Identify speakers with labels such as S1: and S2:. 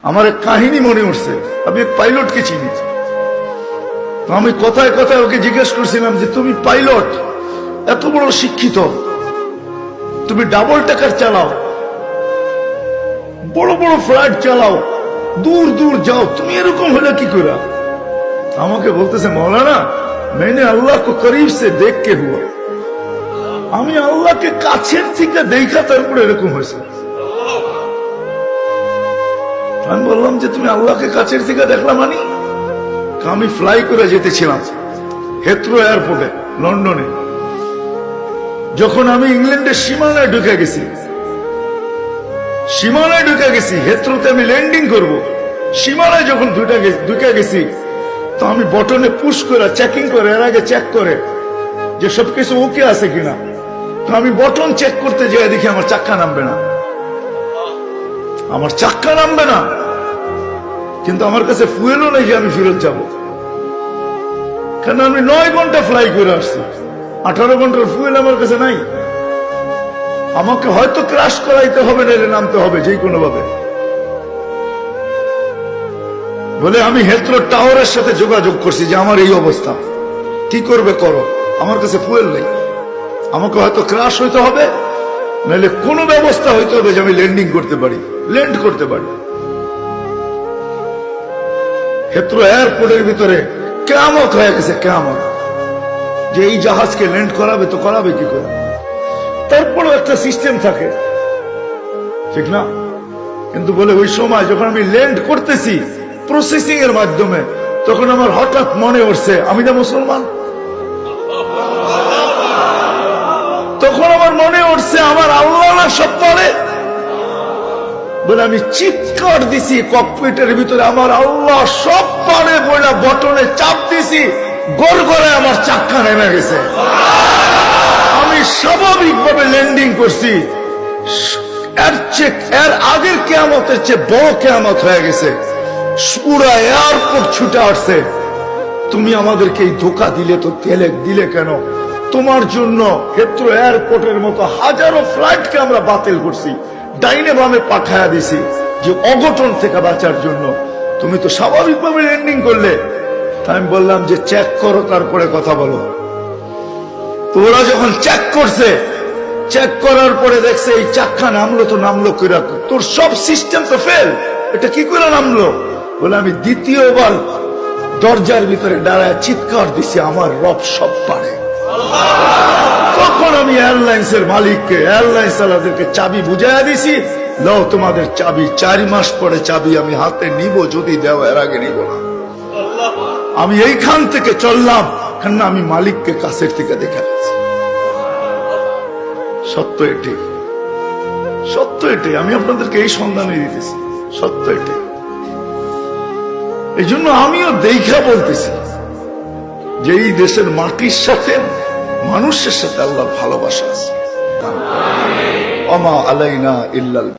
S1: আমার এক কাহিনী মনে উঠছে। আমি এক পাইলটকে চিনি। আমি কথায় কথায় ওকে জিজ্ঞেস করছিলাম যে তুমি পাইলট, এত বড় শিক্ষিত, তুমি ডাবল টেকার চালাও, বড় বড় ফ্লাইট চালাও, দূর দূর যাও, তুমি এরকম হলে কি করে? আমাকে বলতেছে মৌলানা मैंने अल्लाह को करीब से देख के हुआ, আমি আল্লাহকে কাছের থেকে দেখা তারপরে এরকম হয়েছে। আমি বললাম যে তুমি আল্লাহকে কাছের থেকে দেখলা মানে? আমি ফ্লাই করে যেতেছিলাম হেথ্রো এয়ারপোর্টে লন্ডনে। যখন আমি ইংল্যান্ডের সীমানায় ঢুকে গেছি, হেথ্রোতে আমি ল্যান্ডিং করব, সীমানায় যখন ঢুকে গেছি তো আমি বটনে পুশ করে চেকিং করে, এর আগে চেক করে যে সবকিছু ওকে আছে কিনা। তো আমি বটন চেক করতে যেয়ে দেখি আমার চাক্কা নামবে না, কিন্তু আমার কাছে ফুয়েলও নেই যে আমি ফেরত যাব, কারণ আমি 9 ঘন্টা ফ্লাই করে আসছি, 18 ঘন্টার ফুয়েল আমার কাছে নাই। আমাকে হয়তো ক্রাশ করাইতে হবে, নাইলে নামতে হবে যে কোনো ভাবে। বলে আমি হেথ্রো টাওয়ারের সাথে যোগাযোগ করছি যে আমার এই অবস্থা, কি করবে করো, আমার কাছে ফুয়েল নেই, আমাকে হয়তো ক্রাশ হইতে হবে, নাহলে কোনো ব্যবস্থা হইতে হবে যে আমি ল্যান্ড করতে পারি। হেথ্রো এয়ারপোর্টের ভিতরে কিয়ামত হয়ে গেছে, কিয়ামত, যে এই জাহাজকে ল্যান্ড করাবে তো করাবে কি করে। তারপরেও একটা সিস্টেম থাকে, ঠিক না? কিন্তু বলে ওই সময় যখন আমি ল্যান্ড করতেছি প্রসেসিং এর মাধ্যমে, তখন আমার হঠাৎ মনে উঠছে আমি না মুসলমান। তখন আমার মনে উঠছে আমার আল্লাহ না সব পারে। বলে আমি চিৎকার দিছি ককপিটের ভিতরে, আমার আল্লাহ সব পারে বলে বটনে চাপ দিছি, গড়গড়ে আমার চাক্কা নেমে গেছে। আমি স্বাভাবিকভাবে ল্যান্ডিং করছি। এর আগের কিয়ামতের চেয়ে বড় কিয়ামত হয়ে গেছে। পুরা এয়ারপোর্ট ছুটে আসছে, তুমি আমাদেরকে এই ধোকা দিলে তো দিলে কেন? তোমার জন্য হেথ্রো এয়ারপোর্টের মতো হাজারো ফ্লাইটকে আমরা বাতিল করছি, ডাইনে বামে পাঠায়া দিছি যে অঘটন থেকে বাঁচার জন্য। তুমি তো স্বাভাবিকভাবে ল্যান্ডিং করলে। আমি বললাম যে চেক করো, তারপরে কথা বলো। তো ওরা যখন চেক করছে, চেক করার পরে দেখছে এই চাক্কা নামলো কিরা, তোর সব সিস্টেম তো ফেল, এটা কি করে নামলো? বলে আমি দ্বিতীয়বার দরজার ভিতরে দাঁড়ায় চিৎকার দিছি আমার রব সব পারে। তখন আমি এয়ারলাইন্সের মালিককে, এয়ারলাইন্স ওয়ালাদেরকে চাবি বুঝাইয়া দিছি, নাও তোমাদের চাবি, 4 মাস পরে চাবি আমি হাতে নিব, যদি দেও, এর আগে নিব না। আমি এইখান থেকে চললাম, কেন আমি মালিককে কাছের থেকে দেখে গেছি। সত্য এটাই, আমি আপনাদেরকে এই সন্ধানে দিতেছি, সত্য এটাই। এই জন্য আমিও দেখা বলতেছি যে এই দেশের মাটির সাথে, মানুষের সাথে আল্লাহর ভালোবাসা আছে। ওমা আলাইনা ইল্লাল